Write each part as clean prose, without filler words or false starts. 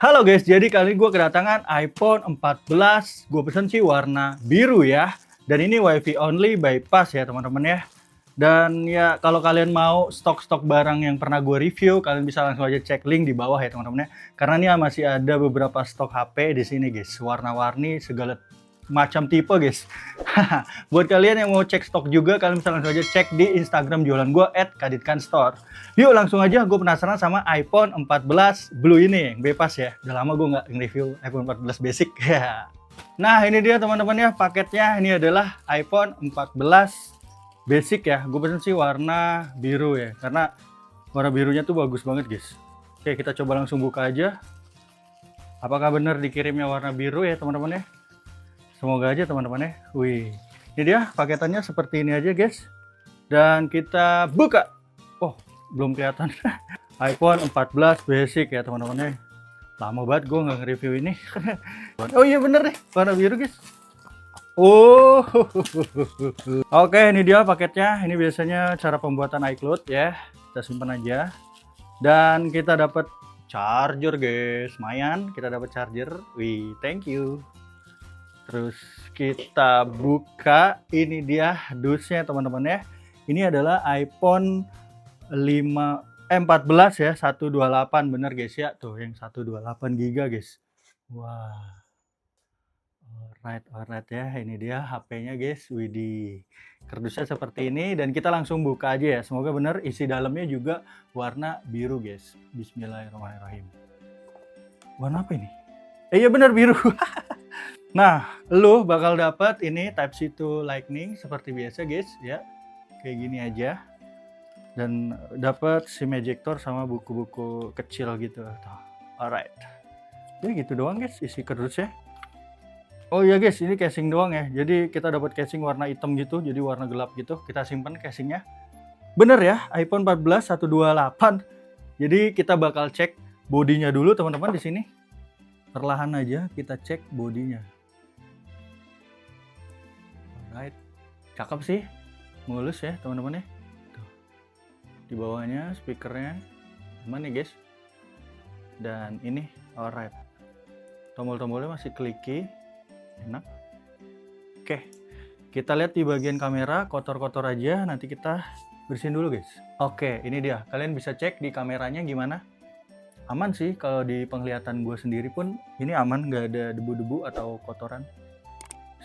Halo guys, jadi kali ini gue kedatangan iPhone 14. Gue pesen sih warna biru ya. Dan ini WiFi only bypass ya teman-teman ya. Dan ya kalau kalian mau stok-stok barang yang pernah gue review, kalian bisa langsung aja cek link di bawah ya teman-teman ya. Karena ini masih ada beberapa stok HP di sini guys, warna-warni segala macam tipe guys. Buat kalian yang mau cek stok juga, kalian bisa langsung aja cek di Instagram jualan gue @kaditkanstore. Yuk langsung aja, gue penasaran sama iPhone 14 Blue ini yang bebas ya. Udah lama gue nggak nge-review iPhone 14 basic ya. Nah ini dia teman-teman ya paketnya. Ini adalah iPhone 14 basic ya. Gue pesen sih warna biru ya, karena warna birunya tuh bagus banget guys. Oke, kita coba langsung buka aja. Apakah benar dikirimnya warna biru ya teman-teman ya? Semoga aja teman-teman ya. Wih, ini dia paketannya seperti ini aja guys. Dan kita buka. Oh, belum kelihatan. iPhone 14 basic ya teman-teman ya. Lama banget gue nggak nge-review ini. Oh iya bener nih, warna biru guys. Oh, oke ini dia paketnya. Ini biasanya cara pembuatan iCloud ya. Kita simpan aja. Dan kita dapat charger guys. Lumayan, kita dapat charger. Wih, thank you. Terus kita buka, ini dia dusnya teman-teman ya. Ini adalah iPhone 14 ya, 128 bener guys ya. Tuh yang 128 GB guys. Wah. Alright ya. Ini dia HP-nya guys. Widih. Kardusnya seperti ini dan kita langsung buka aja ya. Semoga bener isi dalamnya juga warna biru guys. Bismillahirrahmanirrahim. Warna apa ini? Iya bener biru. Nah, lu bakal dapat ini Type-C to Lightning seperti biasa guys ya. Kayak gini aja. Dan dapat SIM ejector sama buku-buku kecil gitu. Alright. Jadi gitu doang guys isi kardusnya. Oh iya guys, ini casing doang ya. Jadi kita dapat casing warna hitam gitu, jadi warna gelap gitu. Kita simpan casingnya. Bener ya, iPhone 14 128. Jadi kita bakal cek bodinya dulu teman-teman di sini. Perlahan aja kita cek bodinya. Alright, cakep sih, mulus ya teman-teman ya. Tuh. Di bawahnya speakernya, aman nih guys. Dan ini, alright, tombol-tombolnya masih kliki, enak. Oke, kita lihat di bagian kamera kotor-kotor aja, nanti kita bersihin dulu guys. Oke, ini dia, kalian bisa cek di kameranya gimana. Aman sih, kalau di penglihatan gue sendiri pun ini aman, nggak ada debu-debu atau kotoran.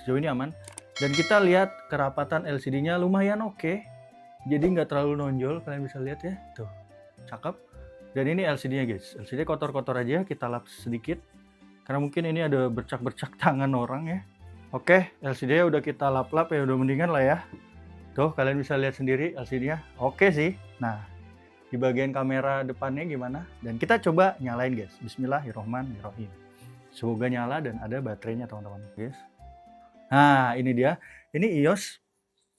Sejauh ini aman. Dan kita lihat kerapatan LCD-nya lumayan oke. Jadi nggak terlalu nonjol, kalian bisa lihat ya. Tuh, cakep. Dan ini LCD-nya guys. LCD kotor-kotor aja, kita lap sedikit. Karena mungkin ini ada bercak-bercak tangan orang ya. Oke, LCD-nya udah kita lap-lap ya, udah mendingan lah ya. Tuh, kalian bisa lihat sendiri LCD-nya. Oke sih. Nah, di bagian kamera depannya gimana? Dan kita coba nyalain guys. Bismillahirrohmanirrohim. Semoga nyala dan ada baterainya teman-teman guys. Nah ini dia, ini iOS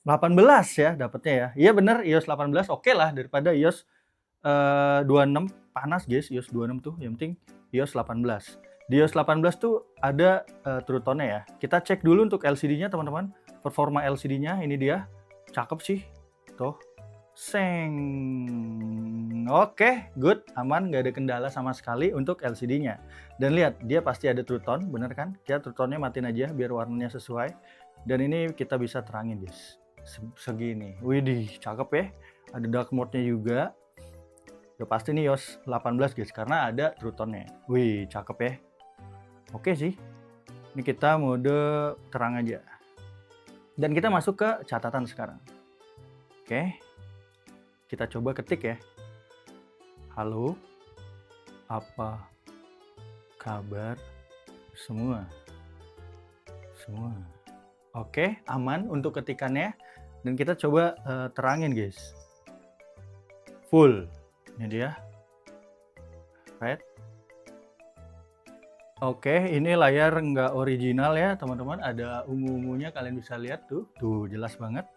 18 ya dapatnya ya. Iya bener iOS 18 oke lah daripada iOS 26 panas guys. iOS 26 tuh yang penting iOS 18. Di iOS 18 tuh ada True Tone-nya ya. Kita cek dulu untuk LCD-nya teman-teman. Performa LCD-nya ini dia. Cakep sih. Tuh. Seng. Oke, good, aman, nggak ada kendala sama sekali untuk LCD-nya. Dan lihat, dia pasti ada True Tone, bener kan? Kita True Tone-nya matiin aja biar warnanya sesuai. Dan ini kita bisa terangin guys. Segini. Widih, cakep ya. Ada dark mode-nya juga. Udah pasti nih iOS 18 guys, karena ada True Tone-nya. Wih, cakep ya. Oke sih. Ini kita mode terang aja. Dan kita masuk ke catatan sekarang. Oke. Kita coba ketik ya. Halo, apa kabar semua? Oke, aman untuk ketikannya. Dan kita coba terangin guys. Full. Ini dia. Right. Oke, ini layar nggak original ya teman-teman. Ada ungu-ungunya, kalian bisa lihat tuh. Tuh, jelas banget.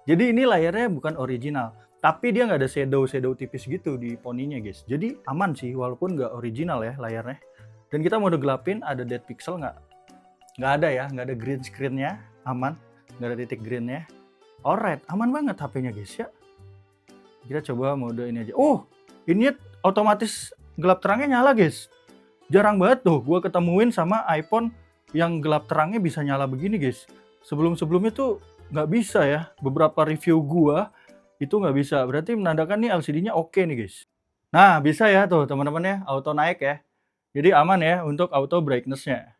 Jadi ini layarnya bukan original. Tapi dia nggak ada shadow tipis gitu di poninya guys. Jadi aman sih walaupun nggak original ya layarnya. Dan kita mode gelapin ada dead pixel nggak? Nggak ada ya, nggak ada green screen-nya. Aman, nggak ada titik green-nya. Alright, aman banget HP-nya guys ya. Kita coba mode ini aja. Oh, ini otomatis gelap terangnya nyala guys. Jarang banget tuh gue ketemuin sama iPhone yang gelap terangnya bisa nyala begini guys. Sebelum-sebelumnya tuh nggak bisa ya. Beberapa review gua itu nggak bisa. Berarti menandakan nih LCD-nya oke nih guys. Nah bisa ya tuh teman-teman ya, auto naik ya. Jadi aman ya untuk auto brightness-nya.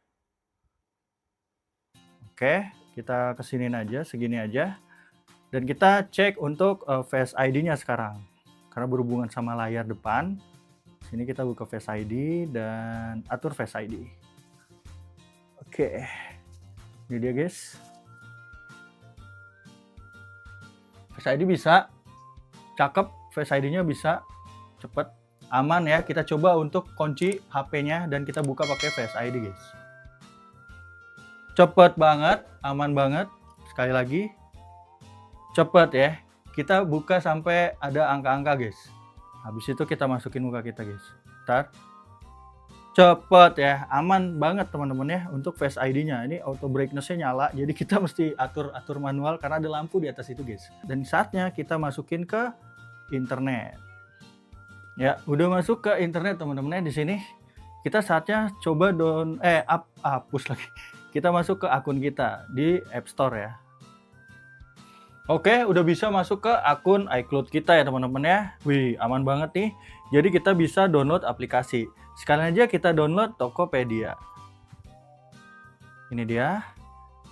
Oke, kita kesinin aja, segini aja. Dan kita cek untuk Face ID-nya sekarang. Karena berhubungan sama layar depan. Sini kita buka Face ID dan atur Face ID. Oke, ini dia guys. Face ID bisa, cakep, Face ID-nya bisa, cepet, aman ya. Kita coba untuk kunci HP-nya dan kita buka pakai Face ID guys. Cepet banget, aman banget. Sekali lagi, cepet ya. Kita buka sampai ada angka-angka guys. Habis itu kita masukin muka kita guys. Ntar. Cepet ya, aman banget teman-teman ya untuk Face ID-nya. Ini auto brightness-nya nyala, jadi kita mesti atur manual karena ada lampu di atas itu guys. Dan saatnya kita masukin ke internet. Ya, udah masuk ke internet teman-teman ya di sini. Kita saatnya coba hapus lagi. Kita masuk ke akun kita di App Store ya. Oke, udah bisa masuk ke akun iCloud kita ya teman-teman ya. Wih, aman banget nih. Jadi kita bisa download aplikasi. Sekalian aja kita download Tokopedia. Ini dia.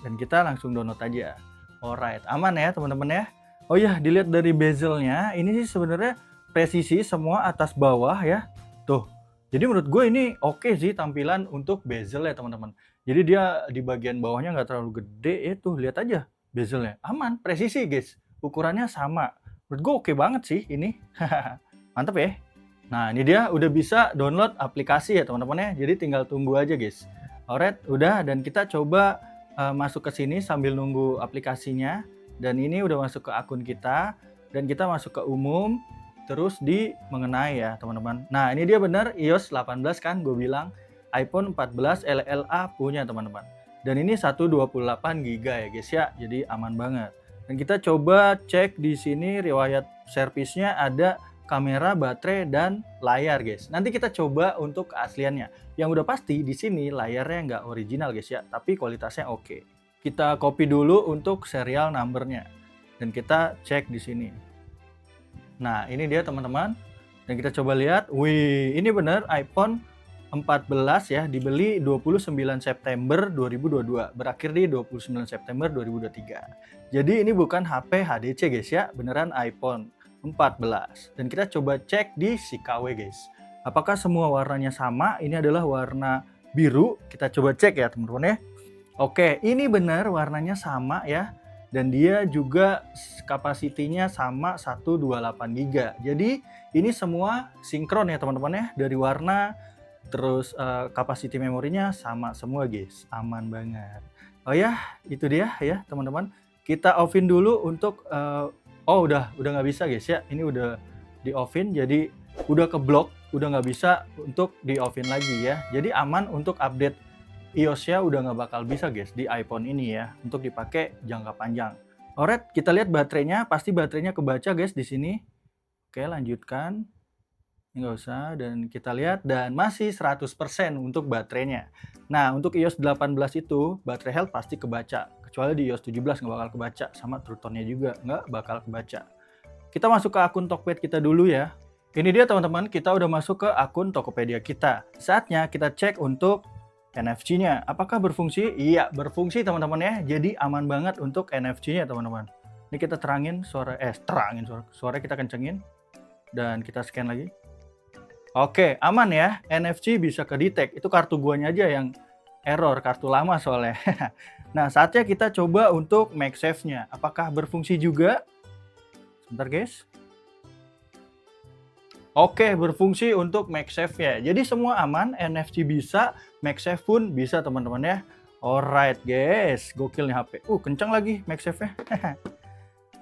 Dan kita langsung download aja. Alright, aman ya teman-teman ya. Oh ya, dilihat dari bezelnya, ini sih sebenarnya presisi semua atas bawah ya. Tuh. Jadi menurut gue ini oke sih tampilan untuk bezel ya teman-teman. Jadi dia di bagian bawahnya nggak terlalu gede. Tuh, lihat aja bezelnya. Aman, presisi guys. Ukurannya sama. Menurut gue oke banget sih ini. Mantep ya. Nah, ini dia udah bisa download aplikasi ya teman-teman ya. Jadi tinggal tunggu aja guys. Alright, udah, dan kita coba masuk ke sini sambil nunggu aplikasinya. Dan ini udah masuk ke akun kita dan kita masuk ke umum terus di mengenai ya teman-teman. Nah, ini dia benar iOS 18 kan gue bilang iPhone 14 LLA punya teman-teman. Dan ini 128 GB ya guys ya. Jadi aman banget. Dan kita coba cek di sini riwayat servisnya ada kamera, baterai, dan layar guys. Nanti kita coba untuk keasliannya. Yang udah pasti di sini layarnya nggak original guys ya, tapi kualitasnya oke. Kita copy dulu untuk serial numbernya dan kita cek di sini. Nah ini dia teman-teman. Dan kita coba lihat, wih ini bener iPhone 14 ya, dibeli 29 September 2022, berakhir di 29 September 2023. Jadi ini bukan HP HDC guys ya, beneran iPhone 14. Dan kita coba cek di SIKAW guys. Apakah semua warnanya sama? Ini adalah warna biru. Kita coba cek ya teman-teman ya. Oke, ini benar warnanya sama ya. Dan dia juga kapasitinya sama 128 GB. Jadi ini semua sinkron ya teman-teman ya. Dari warna terus kapasiti memorinya sama semua guys. Aman banget. Oh ya, itu dia ya teman-teman. Kita offin dulu untuk oh udah nggak bisa guys ya. Ini udah di offin, jadi udah keblok, udah nggak bisa untuk di offin lagi ya. Jadi aman untuk update iOS-nya udah nggak bakal bisa guys di iPhone ini ya untuk dipakai jangka panjang. Alright, kita lihat baterainya, pasti baterainya kebaca guys di sini. Oke, lanjutkan. Ini nggak usah, dan kita lihat dan masih 100% untuk baterainya. Nah, untuk iOS 18 itu baterai health pasti kebaca. Kecuali di iOS 17 nggak bakal kebaca, sama True Tone-nya juga nggak bakal kebaca. Kita masuk ke akun Tokped kita dulu ya. Ini dia teman-teman, kita udah masuk ke akun Tokopedia kita. Saatnya kita cek untuk NFC-nya. Apakah berfungsi? Iya, berfungsi teman-teman ya. Jadi aman banget untuk NFC-nya teman-teman. Ini kita terangin suara, suara kita kencengin. Dan kita scan lagi. Oke, aman ya. NFC bisa kedetek. Itu kartu guanya aja yang error, kartu lama soalnya. Nah, saatnya kita coba untuk MagSafe-nya. Apakah berfungsi juga? Sebentar guys. Oke, berfungsi untuk MagSafe-nya. Jadi semua aman, NFC bisa, MagSafe pun bisa teman-teman ya. Alright guys, gokil nih HP. Kencang lagi MagSafe-nya.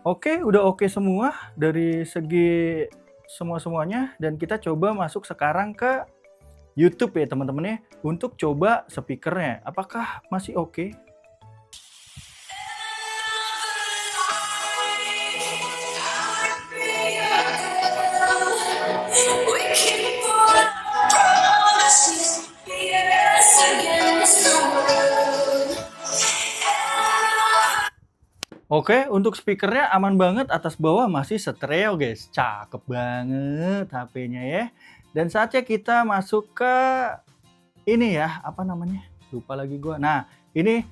Oke, udah oke semua dari segi semuanya. Dan kita coba masuk sekarang ke YouTube ya teman-teman ya. Untuk coba speakernya. Apakah masih oke? Oke, untuk speakernya aman banget, atas bawah masih stereo guys. Cakep banget HP-nya ya. Dan saatnya kita masuk ke ini ya, apa namanya? Lupa lagi gua. Nah, ini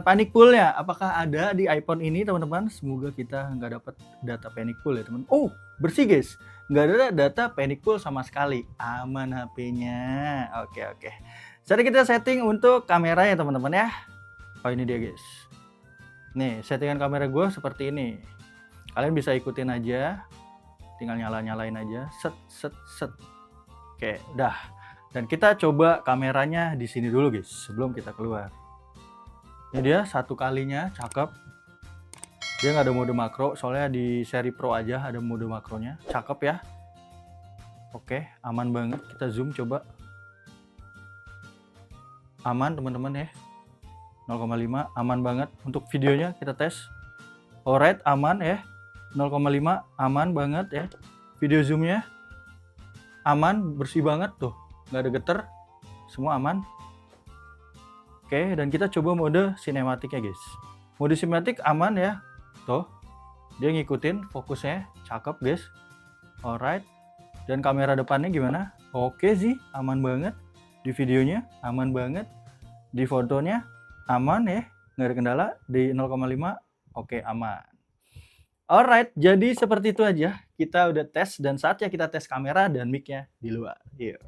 panic pool-nya. Apakah ada di iPhone ini teman-teman? Semoga kita nggak dapat data panic pool ya teman. Oh, bersih guys. Nggak ada data panic pool sama sekali. Aman HP-nya. Oke, oke. Jadi kita setting untuk kamera ya teman-teman ya. Oh ini dia guys. Nih, settingan kamera gue seperti ini. Kalian bisa ikutin aja. Tinggal nyalain aja. Set, set, set. Oke, udah. Dan kita coba kameranya di sini dulu guys, sebelum kita keluar. Ini dia satu kalinya, cakep. Dia nggak ada mode makro, soalnya di seri Pro aja ada mode makronya. Cakep ya. Oke, aman banget. Kita zoom coba. Aman teman-teman ya. 0,5 aman banget. Untuk videonya kita tes. Alright, aman ya. 0,5 aman banget ya. Video zoomnya aman, bersih banget tuh. Nggak ada geter. Semua aman. Oke, dan kita coba mode sinematiknya guys. Mode sinematik aman ya. Tuh. Dia ngikutin fokusnya. Cakep guys. Alright. Dan kamera depannya gimana? Oke sih, aman banget. Di videonya aman banget. Di fotonya aman ya, nggak ada kendala. Di 0,5 oke aman. Alright, jadi seperti itu aja. Kita udah tes dan saatnya kita tes kamera dan mic-nya di luar. Yuk.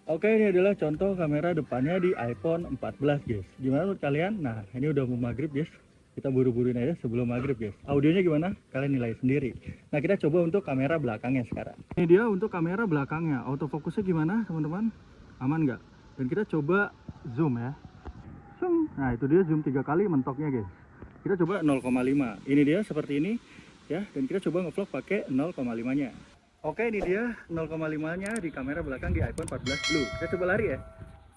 Oke, ini adalah contoh kamera depannya di iPhone 14 guys. Gimana menurut kalian? Nah, ini udah mau maghrib guys. Kita buru-buruin aja sebelum maghrib guys. Audionya gimana? Kalian nilai sendiri. Nah, kita coba untuk kamera belakangnya sekarang. Ini dia untuk kamera belakangnya. Autofokusnya gimana teman-teman? Aman nggak? Dan kita coba zoom ya. Nah itu dia zoom 3 kali mentoknya guys. Kita coba 0,5. Ini dia seperti ini ya. Dan kita coba ngevlog pakai 0,5 nya. Oke, ini dia 0,5 nya di kamera belakang di iPhone 14 Blue. Kita coba lari ya.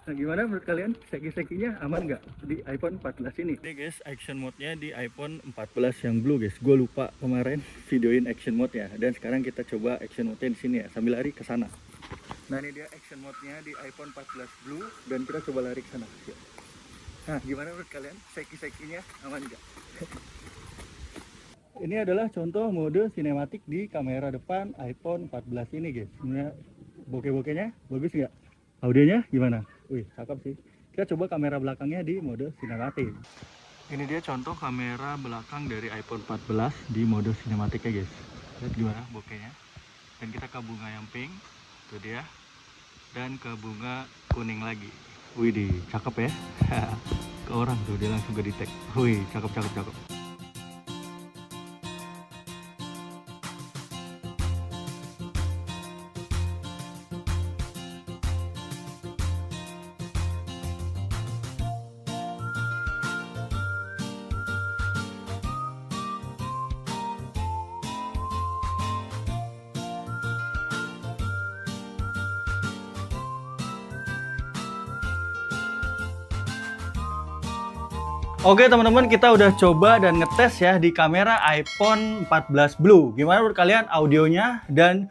Nah gimana menurut kalian? Seki-sekinya aman nggak di iPhone 14 ini? Ini guys action mode-nya di iPhone 14 yang Blue guys. Gue lupa kemarin videoin action mode ya. Dan sekarang kita coba action mode-nya di sini ya. Sambil lari ke sana. Nah ini dia action mode-nya di iPhone 14 Blue. Dan kita coba lari ke sana. Nah, gimana menurut kalian? Seki-sekinya aman nggak? Ini adalah contoh mode sinematik di kamera depan iPhone 14 ini guys. Sebenarnya bokeh-bokehnya bagus nggak? Audionya gimana? Wih, cakep sih. Kita coba kamera belakangnya di mode sinematik. Ini dia contoh kamera belakang dari iPhone 14 di mode sinematiknya guys. Lihat gimana bokehnya. Dan kita ke bunga yang pink, itu dia. Dan ke bunga kuning lagi. Wih, cakep ya. Ke orang tuh dia langsung ke detect. Wih, cakep. Oke teman-teman, kita udah coba dan ngetes ya di kamera iPhone 14 Blue. Gimana menurut kalian audionya dan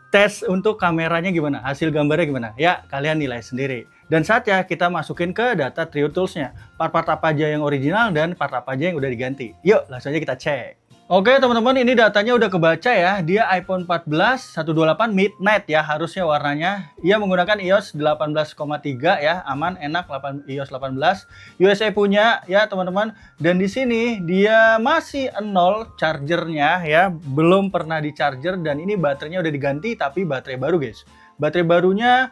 tes untuk kameranya gimana? Hasil gambarnya gimana? Ya, kalian nilai sendiri. Dan saatnya kita masukin ke data Trio Tools-nya. Part-part apa aja yang original dan part apa aja yang udah diganti. Yuk, langsung aja kita cek. Oke teman-teman, ini datanya udah kebaca ya. Dia iPhone 14 128 Midnight ya harusnya warnanya. Ia menggunakan iOS 18,3 ya, aman, enak, iOS 18. USA punya ya teman-teman. Dan di sini dia masih 0 chargernya ya, belum pernah di charger dan ini baterainya udah diganti tapi baterai baru guys. Baterai barunya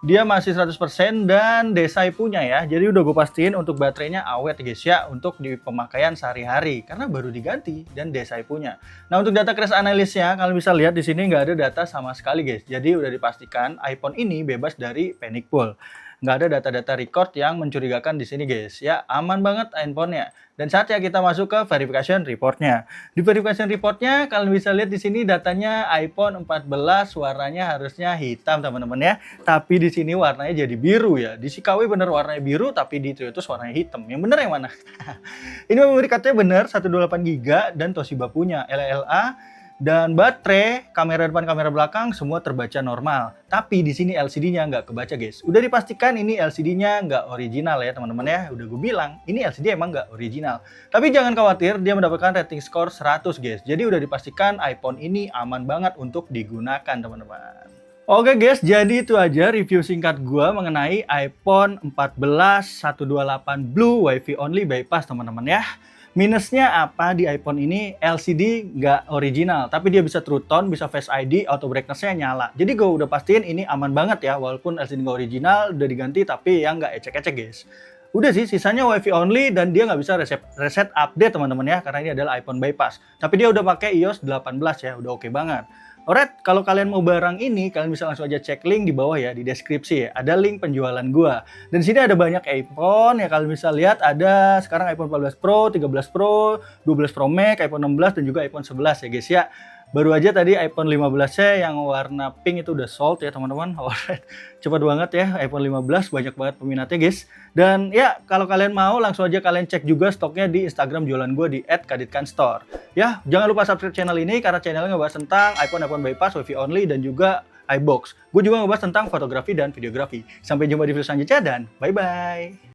dia masih 100% dan Desai punya ya. Jadi udah gue pastiin untuk baterainya awet guys ya. Untuk di pemakaian sehari-hari. Karena baru diganti dan Desai punya. Nah untuk data crash analysnya kalian bisa lihat di sini nggak ada data sama sekali guys. Jadi udah dipastikan iPhone ini bebas dari panic pool. Nggak ada data-data record yang mencurigakan di sini guys. Ya aman banget handphonenya. Dan saatnya kita masuk ke verification reportnya. Di verification reportnya kalian bisa lihat di sini datanya iPhone 14 warnanya harusnya hitam teman-teman ya. Tapi di sini warnanya jadi biru ya. Di Sikawi bener warnanya biru tapi di Trio Tools warnanya hitam. Yang bener yang mana? Ini memori card-nya bener 128 GB dan Toshiba punya LLA Dan baterai, kamera depan, kamera belakang semua terbaca normal. Tapi di sini LCD-nya nggak kebaca guys. Udah dipastikan ini LCD-nya nggak original ya teman-teman ya. Udah gue bilang, ini LCD emang nggak original. Tapi jangan khawatir, dia mendapatkan rating score 100 guys. Jadi udah dipastikan iPhone ini aman banget untuk digunakan teman-teman. Oke guys, jadi itu aja review singkat gue mengenai iPhone 14 128 Blue Wi-Fi only bypass teman-teman ya. Minusnya apa di iPhone ini? LCD nggak original, tapi dia bisa True Tone, bisa Face ID, auto brightness-nya nyala. Jadi gue udah pastiin ini aman banget ya, walaupun LCD nggak original, udah diganti, tapi yang nggak ecek-ecek guys. Udah sih, sisanya Wi-Fi only dan dia nggak bisa reset update teman-teman ya, karena ini adalah iPhone bypass. Tapi dia udah pakai iOS 18 ya, udah oke banget. Alright, kalau kalian mau barang ini, kalian bisa langsung aja cek link di bawah ya, di deskripsi ya. Ada link penjualan gua. Dan di sini ada banyak iPhone, ya kalian bisa lihat ada sekarang iPhone 14 Pro, 13 Pro, 12 Pro Max, iPhone 16, dan juga iPhone 11 ya guys ya. Baru aja tadi iPhone 15-nya yang warna pink itu udah sold ya teman-teman. Alright, cepat banget ya iPhone 15, banyak banget peminatnya guys. Dan ya, kalau kalian mau langsung aja kalian cek juga stoknya di Instagram jualan gue di @kaditkanstore. Ya, jangan lupa subscribe channel ini karena channelnya ngebahas tentang iPhone bypass, Wi-Fi only, dan juga iBox. Gue juga ngebahas tentang fotografi dan videografi. Sampai jumpa di video selanjutnya dan bye-bye.